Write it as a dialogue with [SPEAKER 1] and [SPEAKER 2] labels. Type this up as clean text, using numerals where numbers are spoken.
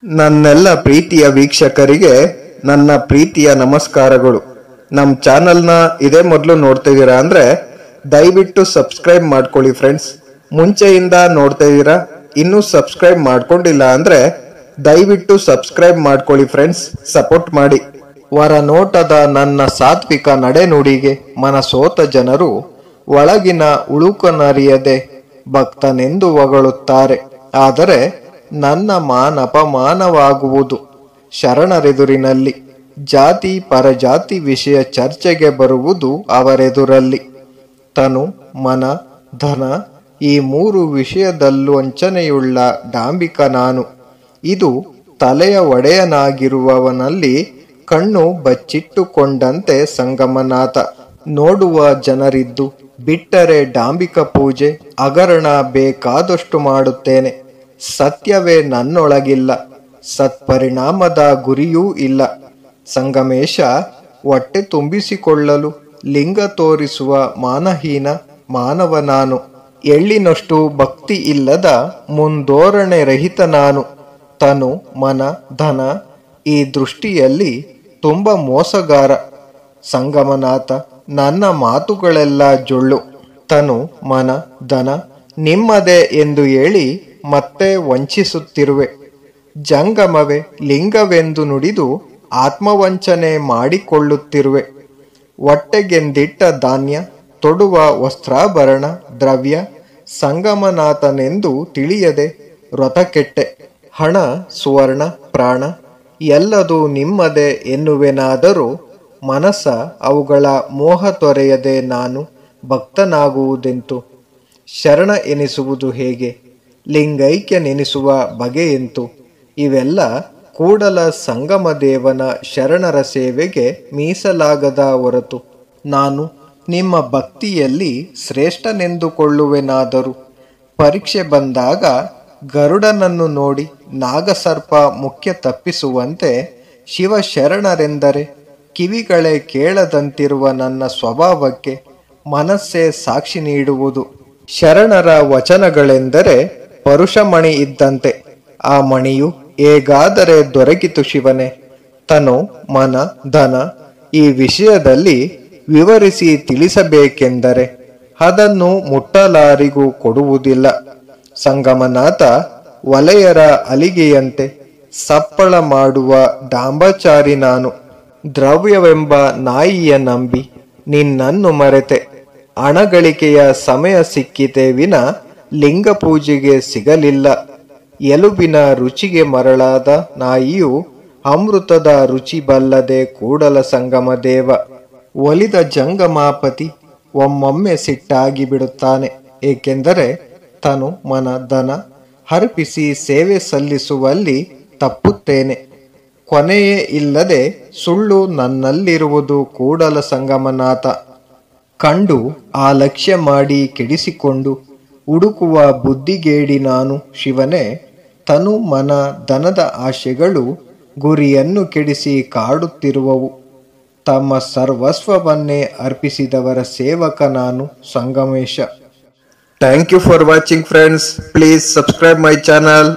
[SPEAKER 1] ನನ್ನೆಲ್ಲ ಪ್ರೀತಿಯ ವೀಕ್ಷಕರಿಗೆ ನನ್ನ ಪ್ರೀತಿಯ ನಮಸ್ಕಾರಗಳು. ನಮ್ಮ ಚಾನಲ್ನ ಇದೇ ಮೊದಲು ನೋಡ್ತಿದ್ದೀರಾ ಅಂದರೆ ದಯವಿಟ್ಟು ಸಬ್ಸ್ಕ್ರೈಬ್ ಮಾಡ್ಕೊಳ್ಳಿ ಫ್ರೆಂಡ್ಸ್. ಮುಂಚೆಯಿಂದ ನೋಡ್ತಾ ಇದ್ದೀರಾ, ಇನ್ನೂ ಸಬ್ಸ್ಕ್ರೈಬ್ ಮಾಡ್ಕೊಂಡಿಲ್ಲ ಅಂದರೆ ದಯವಿಟ್ಟು ಸಬ್ಸ್ಕ್ರೈಬ್ ಮಾಡ್ಕೊಳ್ಳಿ ಫ್ರೆಂಡ್ಸ್, ಸಪೋರ್ಟ್ ಮಾಡಿ. ವರ ನೋಟದ ನನ್ನ ಸಾತ್ವಿಕ ನಡೆನುಡಿಗೆ ಮನಸೋತ ಜನರು ಒಳಗಿನ ಉಳುಕನರಿಯದೆ ಭಕ್ತನೆಂದು ಹೊಗಳುತ್ತಾರೆ. ಆದರೆ ನನ್ನ ಮಾನಪಮಾನವಾಗುವುದು ಶರಣರೆದುರಿನಲ್ಲಿ. ಜಾತಿ ಪರಜಾತಿ ವಿಷಯ ಚರ್ಚೆಗೆ ಬರುವುದು ಅವರೆದುರಲ್ಲಿ. ತನು ಮನ ಧನ ಈ ಮೂರು ವಿಷಯದಲ್ಲೂ ವಂಚನೆಯುಳ್ಳ ಡಾಂಬಿಕ ನಾನು. ಇದು ತಲೆಯ ಒಡೆಯನಾಗಿರುವವನಲ್ಲಿ ಕಣ್ಣು ಬಚ್ಚಿಟ್ಟುಕೊಂಡಂತೆ ಸಂಗಮನಾಥ. ನೋಡುವ ಜನರಿದ್ದು ಬಿಟ್ಟರೆ ಡಾಂಬಿಕ ಪೂಜೆ ಹಗರಣ ಬೇಕಾದಷ್ಟು ಮಾಡುತ್ತೇನೆ. ಸತ್ಯವೇ ನನ್ನೊಳಗಿಲ್ಲ, ಸತ್ಪರಿಣಾಮದ ಗುರಿಯೂ ಇಲ್ಲ. ಸಂಗಮೇಶ ಹೊಟ್ಟೆ ತುಂಬಿಸಿಕೊಳ್ಳಲು ಲಿಂಗ ತೋರಿಸುವ ಮಾನಹೀನ ಮಾನವ ನಾನು. ಎಳ್ಳಿನಷ್ಟು ಭಕ್ತಿ ಇಲ್ಲದ ಮುಂಧೋರಣೆ ರಹಿತ ನಾನು. ತನು ಮನ ಧನ ಈ ದೃಷ್ಟಿಯಲ್ಲಿ ತುಂಬ ಮೋಸಗಾರ. ಸಂಗಮನಾಥ, ನನ್ನ ಮಾತುಗಳೆಲ್ಲ ಜೊಳ್ಳು. ತನು ಮನ ಧನ ನಿಮ್ಮದೇ ಎಂದು ಹೇಳಿ ಮತ್ತೆ ವಂಚಿಸುತ್ತಿರುವೆ. ಜಂಗಮವೇ ಲಿಂಗವೆಂದು ನುಡಿದು ಆತ್ಮವಂಚನೆ ಮಾಡಿಕೊಳ್ಳುತ್ತಿರುವೆ. ಹೊಟ್ಟೆಗೆಂದಿಟ್ಟ ಧಾನ್ಯ, ತೊಡುವ ವಸ್ತ್ರಾಭರಣ, ದ್ರವ್ಯ ಸಂಗಮನಾಥನೆಂದು ತಿಳಿಯದೆ ವ್ರತಕೆಟ್ಟೆ. ಹಣ ಸುವರ್ಣ ಪ್ರಾಣ ಎಲ್ಲದೂ ನಿಮ್ಮದೇ ಎನ್ನುವೆನಾದರೂ ಮನಸ್ಸ ಅವುಗಳ ಮೋಹ ತೊರೆಯದೆ ನಾನು ಭಕ್ತನಾಗುವುದೆಂತು? ಶರಣ ಎನಿಸುವುದು ಹೇಗೆ? ಲಿಂಗೈಕ್ಯ ನೆನೆಸುವ ಬಗೆಯೆಂತು? ಇವೆಲ್ಲ ಕೂಡಲ ಸಂಗಮದೇವನ ಶರಣರ ಸೇವೆಗೆ ಮೀಸಲಾಗದ ಹೊರತು ನಾನು ನಿಮ್ಮ ಭಕ್ತಿಯಲ್ಲಿ ಶ್ರೇಷ್ಠನೆಂದುಕೊಳ್ಳುವೆನಾದರೂ ಪರೀಕ್ಷೆ ಬಂದಾಗ ಗರುಡನನ್ನು ನೋಡಿ ನಾಗಸರ್ಪ ಮುಖ್ಯ ತಪ್ಪಿಸುವಂತೆ ಶಿವಶರಣರೆಂದರೆ ಕಿವಿಗಳೇ ಕೇಳದಂತಿರುವ ನನ್ನ ಸ್ವಭಾವಕ್ಕೆ ಮನಸ್ಸೇ ಸಾಕ್ಷಿ ನೀಡುವುದು. ಶರಣರ ವಚನಗಳೆಂದರೆ ಪರುಷಮಣಿ ಇದ್ದಂತೆ. ಆ ಮಣಿಯು ಹೇಗಾದರೆ ದೊರಕಿತು ಶಿವನೇ? ತನು ಮನ ಧನ ಈ ವಿಷಯದಲ್ಲಿ ವಿವರಿಸಿ ತಿಳಿಸಬೇಕೆಂದರೆ ಅದನ್ನು ಮುಟ್ಟಲಾರಿಗೂ ಕೊಡುವುದಿಲ್ಲ. ಸಂಗಮನಾಥ ವಲಯರ ಅಲಿಗೆಯಂತೆ ಸಪ್ಪಳ ಮಾಡುವ ಡಾಂಬಚಾರಿ ನಾನು. ದ್ರವ್ಯವೆಂಬ ನಾಯಿಯ ನಂಬಿ ನಿನ್ನನ್ನು ಮರೆತೆ. ಹಣಗಳಿಕೆಯ ಸಮಯ ಸಿಕ್ಕಿತೆ ವಿನ ಲಿಂಗ ಪೂಜೆಗೆ ಸಿಗಲಿಲ್ಲ. ಎಲುಬಿನ ರುಚಿಗೆ ಮರಳಾದ ನಾಯಿಯು ಅಮೃತದ ರುಚಿ ಬಲ್ಲದೆ ಕೂಡಲ ಸಂಗಮದೇವ. ಒಲಿದ ಜಂಗಮಾಪತಿ ಒಮ್ಮೊಮ್ಮೆ ಸಿಟ್ಟಾಗಿ ಬಿಡುತ್ತಾನೆ. ಏಕೆಂದರೆ ತನು ಮನ ಧನ ಅರ್ಪಿಸಿ ಸೇವೆ ಸಲ್ಲಿಸುವಲ್ಲಿ ತಪ್ಪುತ್ತೇನೆ. ಕೊನೆಯೇ ಇಲ್ಲದೆ ಸುಳ್ಳು ನನ್ನಲ್ಲಿರುವುದು ಕೂಡಲ ಸಂಗಮನಾಥ. ಕಂಡು ಆ ಲಕ್ಷ್ಯ ಮಾಡಿ ಕೆಡಿಸಿಕೊಂಡು ಹುಡುಕುವ ಬುದ್ಧಿಗೇಡಿ ನಾನು ಶಿವನೇ. ತನು ಮನ ಧನದ ಆಶೆಗಳು ಗುರಿಯನ್ನು ಕೆಡಿಸಿ ಕಾಡುತ್ತಿರುವವು. ತಮ್ಮ ಸರ್ವಸ್ವವನ್ನೇ ಅರ್ಪಿಸಿದವರ ಸೇವಕ ನಾನು Sangamesha. Thank you for watching friends. Please subscribe my channel.